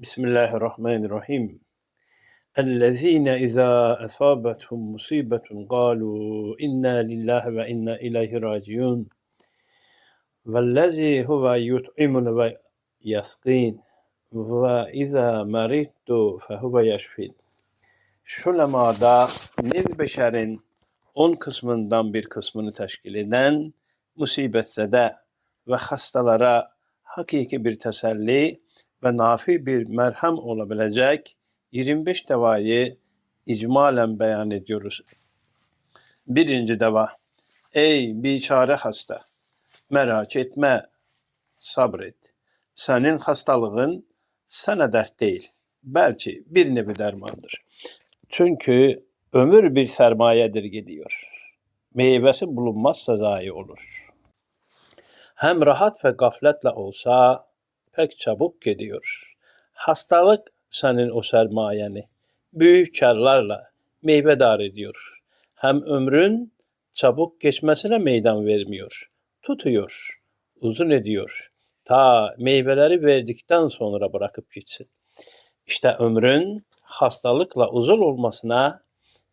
Bismillahirrahmanirrahim. Ellezîne izâ asâbethum musîbetun qâlû inna lillahi ve inna ileyhi râciûn. Vellezî huve yut'imuni ve yasqîn. Ve izâ meridtu fehuve yeşfîn. Şu lemada nev beşerin 10 kısmından bir kısmını teşkil eden musibetsede ve hastalara hakiki bir teselli ve nafi bir merhem olabilecek 25 devayı icmalen beyan ediyoruz. Birinci deva: ey biçare hasta, merak etme, sabret. Senin hastalığın sana dert değil, belki bir nevi dermandır. Çünkü ömür bir sermayedir gidiyor. Meyvesi bulunmazsa zayi olur. Hem rahat ve gafletle olsa pek çabuk gidiyor. Hastalık senin o sermayeni büyük karlarla meyvedar ediyor. Hem ömrün çabuk geçmesine meydan vermiyor. Tutuyor, uzun ediyor. Ta meyveleri verdikten sonra bırakıp gitsin. İşte ömrün hastalıkla uzun olmasına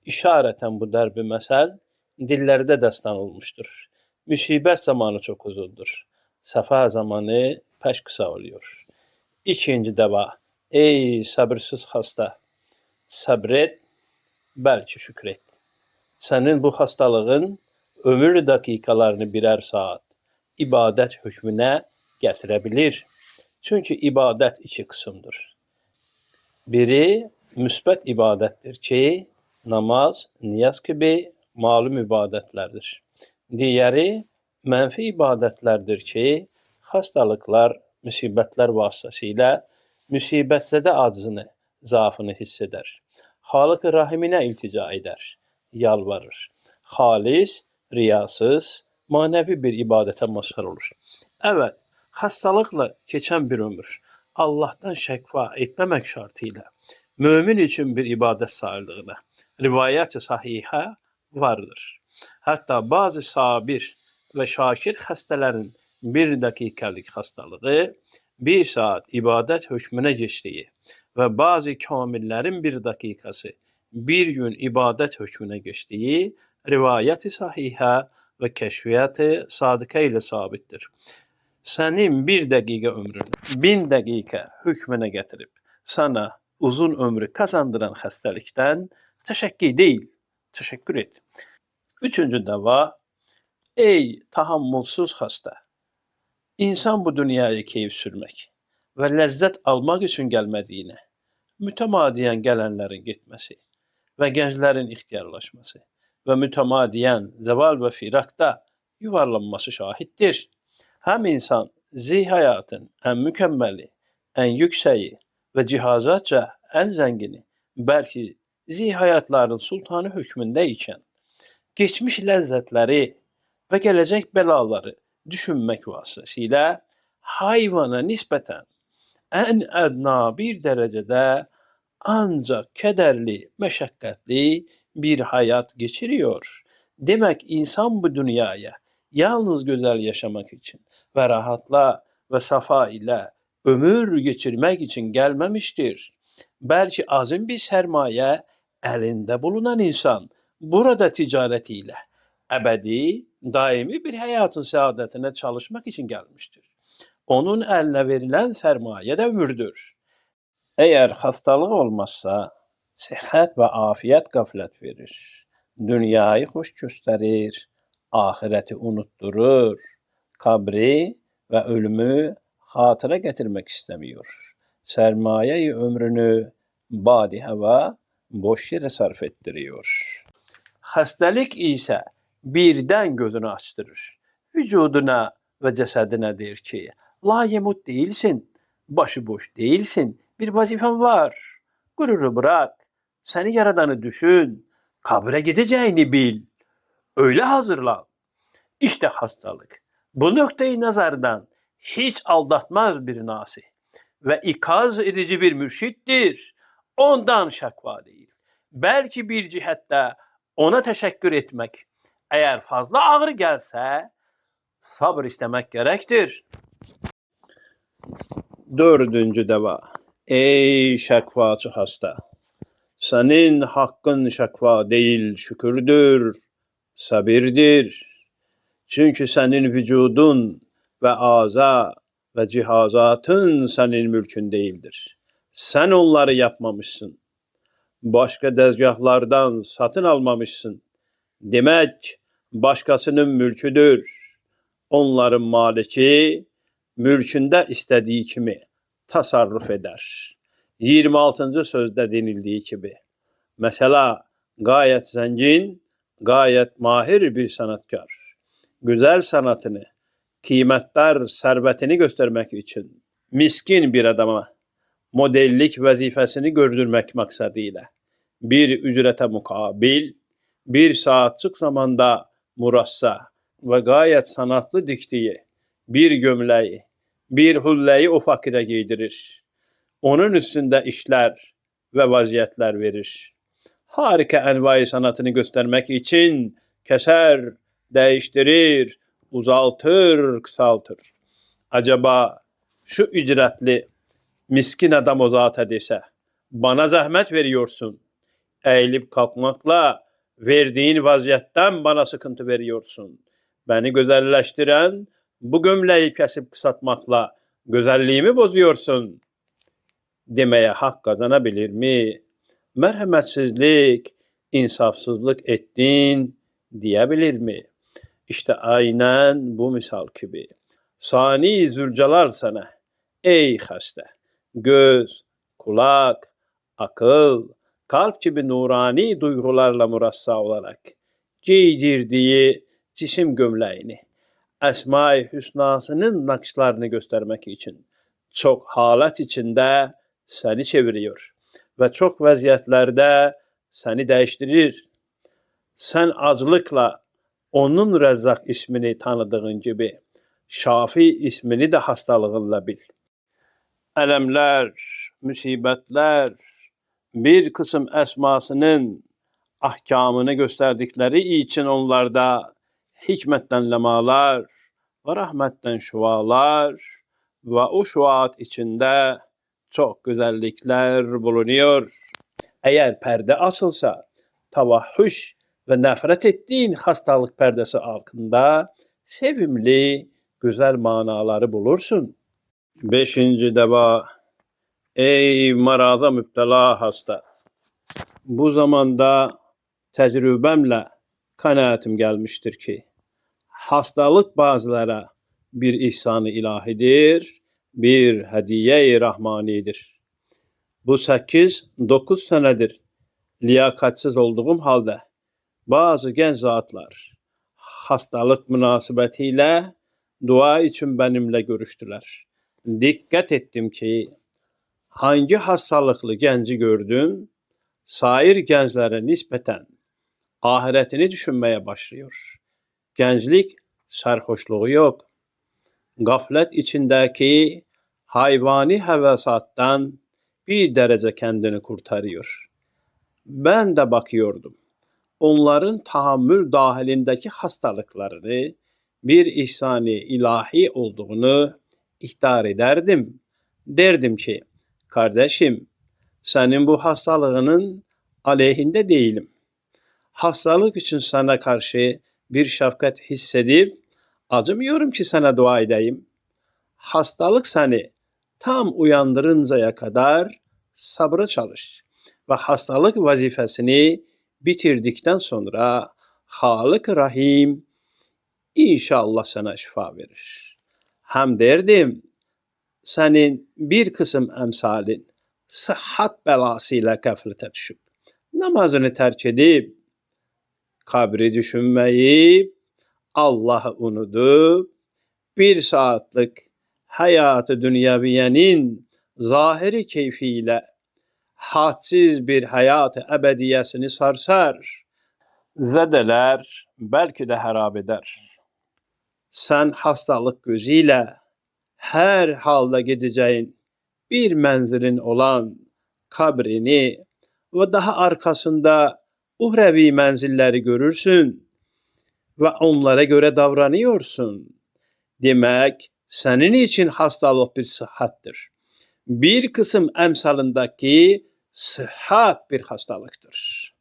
işareten bu derbi mesel dillerde destan olmuştur. Musibet zamanı çok uzundur. Sefa zamanı pek kısa oluyor. İkinci deva: ey sabırsız hasta, sabret, belki şükret. Senin bu hastalığın ömür dakikalarını birer saat ibadet hükmüne getirebilir. Çünkü ibadet iki kısımdır. Biri müsbet ibadettir ki namaz, niyaz gibi malum ibadetlerdir. Diğeri menfi ibadetlerdir ki hastalıklar, musibetler vasıtasıyla musibetzede aczını, zaafını hisseder. Halık-ı Rahimine iltica eder, yalvarır. Halis, riyasız, manevi bir ibadete mazhar olur. Evet, hastalıkla geçen bir ömür Allah'tan şekva etmemek şartıyla mümin için bir ibadet sayıldığına rivayet-i sahiha vardır. Hatta bazı sabir ve şakir hastaların bir dakikalık hastalığı bir saat ibadet hükmüne geçtiği ve bazı kamillerin bir dakikası bir gün ibadet hükmüne geçtiği rivayet-i sahiha ve keşfiyat-ı sadıka ile sabittir. Senin bir dakika ömrünü 1000 dakika hükmüne getirip sana uzun ömrü kazandıran hastalıktan teşekkür değil, teşekkür et. Üçüncü deva: ey tahammülsüz hasta, insan bu dünyaya keyif sürmek ve lezzet almak için gelmediğine, mütemadiyen gelenlerin gitmesi ve gençlerin ihtiyarlaşması ve mütemadiyen zeval ve firakta yuvarlanması şahittir. Hem insan hayatın en mükemmeli, en yükseği ve cihazatça en zengini, belki hayatların sultanı hükmündeyken, geçmiş lezzetleri ve gelecek belaları düşünmek vasıtasıyla hayvana nispeten en edna bir derecede ancak kederli, meşakkatli bir hayat geçiriyor. Demek insan bu dünyaya yalnız güzel yaşamak için ve rahatla ve safa ile ömür geçirmek için gelmemiştir. Belki azim bir sermaye elinde bulunan insan burada ticaretiyle ebedi, daimi bir hayatın saadetine çalışmak için gelmiştir. Onun eline verilen sermaye de ömürdür. Eğer hastalık olmazsa sıhhat ve afiyet gaflet verir. Dünyayı hoş gösterir, ahireti unutturur. Kabri ve ölümü hatıra getirmek istemiyor. Sermayeyi ömrünü badi hava boş yere sarf ettiriyor. Hastalık ise birden gözünü açtırır. Vücuduna ve cesedine der ki, layemut değilsin, başıboş değilsin, bir vazifen var. Gururu bırak, seni yaradanı düşün, kabre gideceğini bil, öyle hazırlan. İşte hastalık. Bu noktayı nazardan hiç aldatmaz bir nasih ve ikaz edici bir mürşittir. Ondan şakva değil. Belki bir cihette ona teşekkür etmek, eğer fazla ağır gelse sabır istemek gerektir. Dördüncü deva: Ey şakvacı hasta! Senin hakkın şakva değil şükürdür, sabirdir. Çünkü senin vücudun ve aza ve cihazatın senin mülkün değildir. Sen onları yapmamışsın. Başka dezgahlardan satın almamışsın. Demek başkasının mülküdür. Onların maliki mülkünde istediği kimi tasarruf eder. 26. sözde denildiği gibi. Mesela gayet zengin, gayet mahir bir sanatkar. Güzel sanatını, kıymetdar servetini göstermek için miskin bir adama modellik vazifesini gördürmek maksadıyla bir ücrete mukabil bir saatlik zamanda murassa ve gayet sanatlı diktiği bir gömleği, bir hulleyi o fakire giydirir. Onun üstünde işler ve vaziyetler verir. Harika envai sanatını göstermek için keser, değiştirir, uzaltır, kısaltır. Acaba şu ücretli miskin adam o zata dese, bana zahmet veriyorsun, eğilip kalkmakla verdiğin vaziyetten bana sıkıntı veriyorsun. Beni güzelleştiren bu gömleği kesip kısaltmakla güzelliğimi bozuyorsun demeye hak kazanabilir mi? Merhametsizlik, insafsızlık ettin diyebilir mi? İşte aynen bu misal gibi. Sani zülcelal sana, ey hasta, göz, kulak, akıl, kalp gibi nurani duygularla murassa olarak giydirdiği cisim gömleğini, Esma-i Hüsnasının nakışlarını göstermek için çok halet içinde seni çeviriyor ve çok vaziyetlerde seni değiştirir. Sen acılıkla onun Rezzak ismini tanıdığın gibi Şafi ismini de hastalığınla bil. Elemler, musibetler bir kısım esmasının ahkamını gösterdikleri için onlarda hikmetten lemalar ve rahmetten şualar ve o şuat içinde çok güzellikler bulunuyor. Eğer perde asılsa tavahhuş ve nefret ettiğin hastalık perdesi altında sevimli, güzel manaları bulursun. 5. deva. Ey maraza müptela hasta! Bu zamanda tecrübemle kanaatim gelmiştir ki hastalık bazılara bir ihsan-ı ilahidir, bir hediye-i rahmanidir. Bu 8-9 senedir liyakatsiz olduğum halde bazı genç zatlar hastalık münasebetiyle dua için benimle görüştüler. Dikkat ettim ki hangi hastalıklı genci gördüm, sair gençlere nispeten ahiretini düşünmeye başlıyor. Gençlik sarhoşluğu yok. Gaflet içindeki hayvani hevesattan bir derece kendini kurtarıyor. Ben de bakıyordum. Onların tahammül dahilindeki hastalıklarını bir ihsan-ı ilahi olduğunu ihtar ederdim. Derdim ki, kardeşim, senin bu hastalığının aleyhinde değilim. Hastalık için sana karşı bir şefkat hissedip acımıyorum ki sana dua edeyim. Hastalık seni tam uyandırıncaya kadar sabra çalış ve hastalık vazifesini bitirdikten sonra Halık-ı Rahim inşallah sana şifa verir. Hem derdim senin bir kısım emsalin sıhhat belasıyla gaflete düşüp namazını terk edip kabri düşünmeyip Allah'ı unutup bir saatlik hayatı dünyaviyenin zahiri keyfiyle hadsiz bir hayat ebediyesini sarsar, zedeler, belki de harap eder. Sen hastalık gözüyle her halde gideceğin bir menzilin olan kabrini ve daha arkasında uhrevi menzilleri görürsün ve onlara göre davranıyorsun. Demek senin için hastalık bir sıhhattir. bir kısım emsalındaki sıhhat bir hastalıktır.